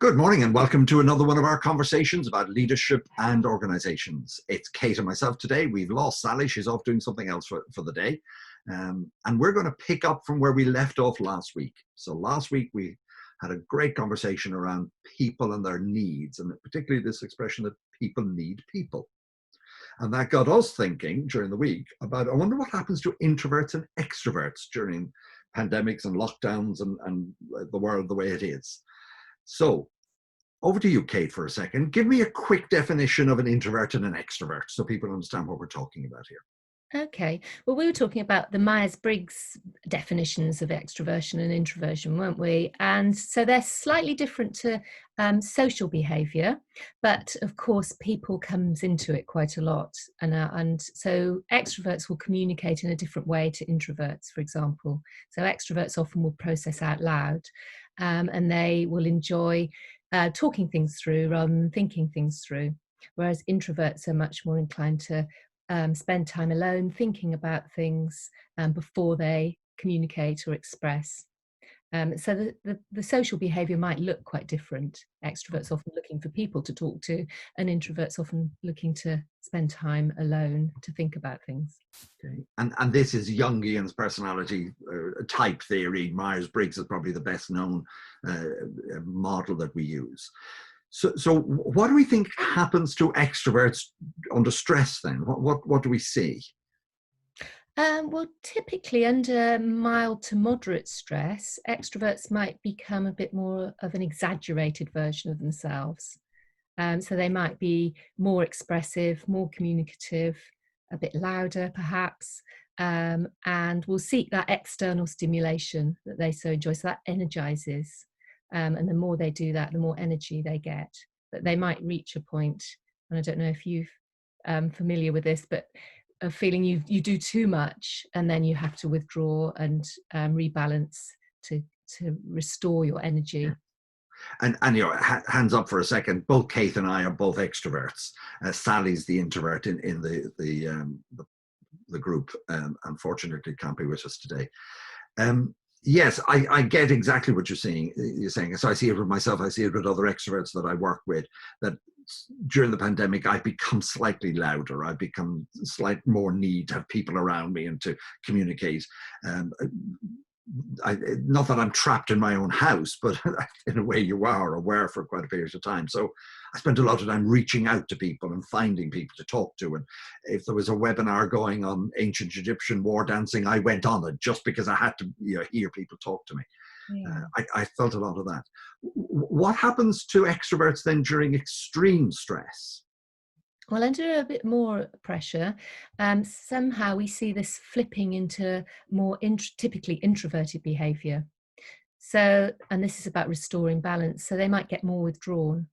Good morning and welcome to another one of our conversations about leadership and organizations. It's Kate and myself today. We've lost Sally. She's off doing something else for the day. And we're going to pick up from where we left off last week. So last week we had a great conversation around people and their needs, and particularly this expression that people need people. And that got us thinking during the week about, I wonder what happens to introverts and extroverts during pandemics and lockdowns and the world the way it is. So over to you, Kate, for a second. Give me a quick definition of an introvert and an extrovert so people understand what we're talking about here. Okay, well, we were talking about the Myers-Briggs definitions of extroversion and introversion, weren't we? And so they're slightly different to social behaviour, but of course, people comes into it quite a lot. And so extroverts will communicate in a different way to introverts, for example. So extroverts often will process out loud, and they will enjoy talking things through rather than thinking things through, whereas introverts are much more inclined to spend time alone thinking about things before they communicate or express. So the social behaviour might look quite different. Extroverts often looking for people to talk to, and introverts often looking to spend time alone to think about things. Okay. And this is Jungian's personality type theory. Myers-Briggs is probably the best known model that we use. So what do we think happens to extroverts under stress then? What do we see? Well, typically under mild to moderate stress, extroverts might become a bit more of an exaggerated version of themselves. So they might be more expressive, more communicative, a bit louder perhaps, and will seek that external stimulation that they so enjoy. So that energizes. And the more they do that, the more energy they get. But they might reach a point, and I don't know if you're familiar with this, but a feeling you do too much, and then you have to withdraw and rebalance to restore your energy. And hands up for a second. Both Kate and I are both extroverts. Sally's the introvert in the group. Unfortunately, can't be with us today. Yes, I get exactly what you're saying. So I see it with myself. I see it with other extroverts that I work with. That during the pandemic, I've become slightly louder. I've become slight more need to have people around me and to communicate. Not that I'm trapped in my own house, but in a way you are, or were for quite a period of time. So I spent a lot of time reaching out to people and finding people to talk to. And if there was a webinar going on ancient Egyptian war dancing, I went on it just because I had to hear people talk to me. Yeah. I felt a lot of that. What happens to extroverts then during extreme stress? Well, under a bit more pressure, somehow we see this flipping into more typically introverted behaviour. So, and this is about restoring balance. So they might get more withdrawn.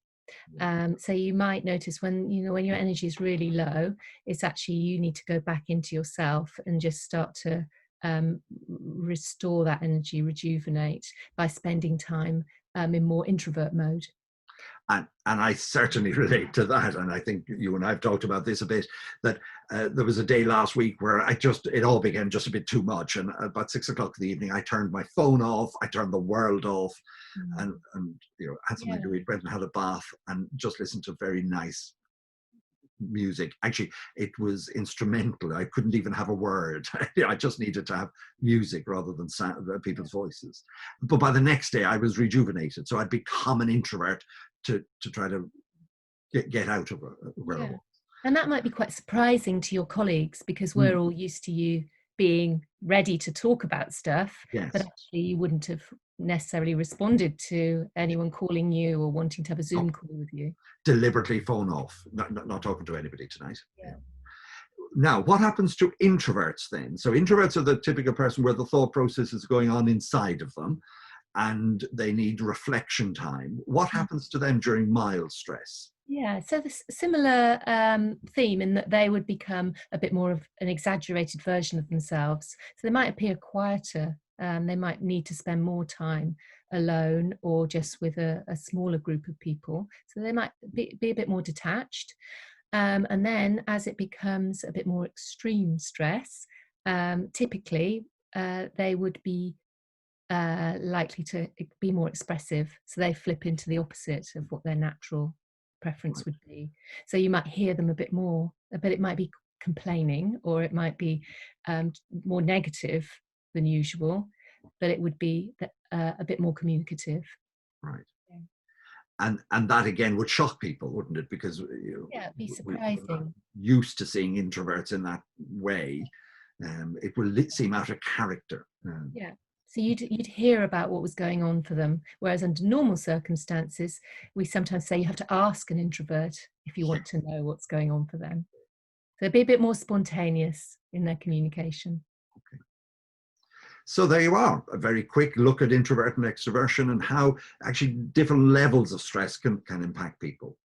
So you might notice when when your energy is really low, it's actually you need to go back into yourself and just start to restore that energy, rejuvenate by spending time in more introvert mode. And I certainly relate to that. And I think you and I have talked about this a bit, that there was a day last week where it all became just a bit too much. And about 6 o'clock in the evening, I turned my phone off, I turned the world off, and had something to eat, went and had a bath and just listened to very nice music. Actually, it was instrumental. I couldn't even have a word. I just needed to have music rather than people's voices. But by the next day, I was rejuvenated. So I'd become an introvert to try to get out of where I was. And that might be quite surprising to your colleagues because we're all used to you being ready to talk about stuff, Yes. But actually you wouldn't have necessarily responded to anyone calling you or wanting to have a Zoom call with you. Deliberately phone off, not talking to anybody tonight. Yeah. Now, what happens to introverts then? So introverts are the typical person where the thought process is going on inside of them and they need reflection time. What happens to them during mild stress? Yeah, so the similar theme in that they would become a bit more of an exaggerated version of themselves. So they might appear quieter. They might need to spend more time alone or just with a smaller group of people. So they might be a bit more detached. And then as it becomes a bit more extreme stress, typically they would be likely to be more expressive. So they flip into the opposite of what their natural preference would be. So you might hear them a bit more, but it might be complaining, or it might be more negative than usual, but it would be a bit more communicative. Right. Yeah. And that again would shock people, wouldn't it? Because Yeah, it'd be we're not surprising. used to seeing introverts in that way. It will seem out of character. Yeah. So you'd hear about what was going on for them, whereas under normal circumstances, we sometimes say you have to ask an introvert if you want to know what's going on for them. So be a bit more spontaneous in their communication. Okay. So there you are, a very quick look at introvert and extroversion and how actually different levels of stress can impact people.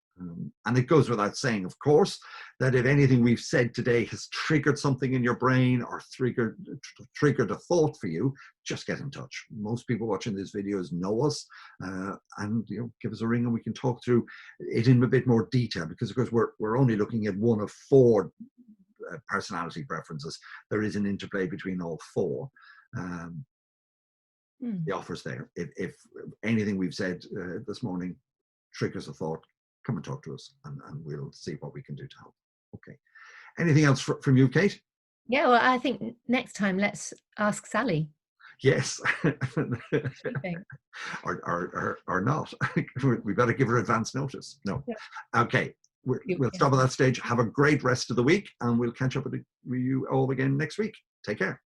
And it goes without saying, of course, that if anything we've said today has triggered something in your brain or triggered a thought for you, just get in touch. Most people watching these videos know us, and give us a ring and we can talk through it in a bit more detail, because of course we're only looking at one of 4 personality preferences. There is an interplay between all 4. The offer's there. If anything we've said this morning triggers a thought, come and talk to us, and we'll see what we can do to help. Okay. Anything else from you, Kate? Yeah, well, I think next time let's ask Sally. Yes. What do you think? or not. We've got to give her advance notice. No. Yeah. Okay. We'll stop at that stage. Have a great rest of the week, and we'll catch up with you all again next week. Take care.